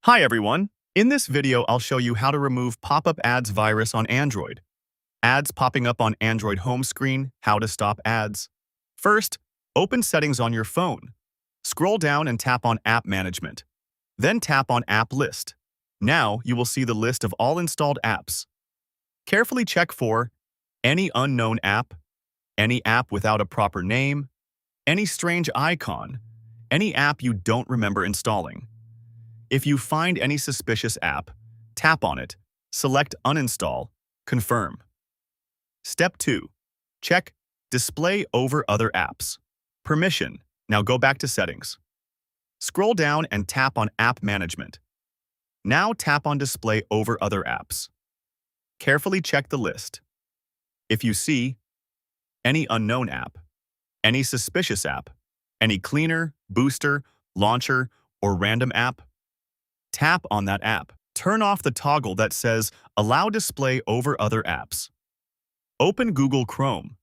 Hi everyone! In this video, I'll show you how to remove pop-up ads virus on Android. Ads popping up on Android home screen, how to stop ads. First, open Settings on your phone. Scroll down and tap on App Management. Then tap on App List. Now, you will see the list of all installed apps. Carefully check for any unknown app, any app without a proper name, any strange icon, any app you don't remember installing. If you find any suspicious app, tap on it, select Uninstall, confirm. Step 2. Check Display over other apps. Permission. Now go back to Settings. Scroll down and tap on App Management. Now tap on Display over other apps. Carefully check the list. If you see any unknown app, any suspicious app, any cleaner, booster, launcher, or random app, tap on that app. Turn off the toggle that says Allow Display over other apps. Open Google Chrome.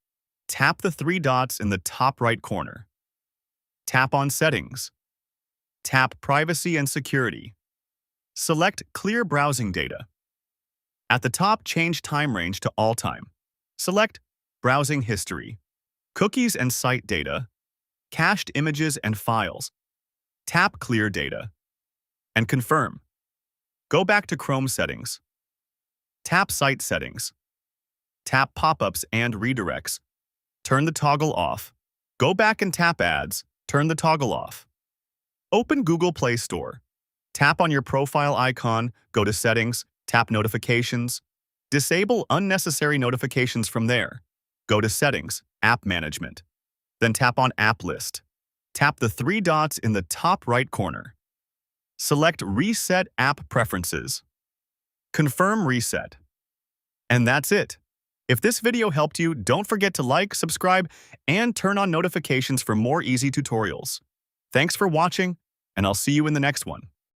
Tap the three dots in the top right corner. Tap on Settings. Tap Privacy and Security. Select Clear Browsing Data. At the top, change time range to all time. Select Browsing History, Cookies and Site Data, Cached Images and Files. Tap Clear Data and confirm. Go back to Chrome Settings. Tap Site Settings. Tap Pop-ups and Redirects. Turn the toggle off. Go back and tap Ads. Turn the toggle off. Open Google Play Store. Tap on your profile icon, go to Settings, tap Notifications. Disable unnecessary notifications from there. Go to Settings, App Management. Then tap on App List. Tap the three dots in the top right corner. Select Reset App Preferences. Confirm Reset. And that's it. If this video helped you, don't forget to like, subscribe, and turn on notifications for more easy tutorials. Thanks for watching, and I'll see you in the next one.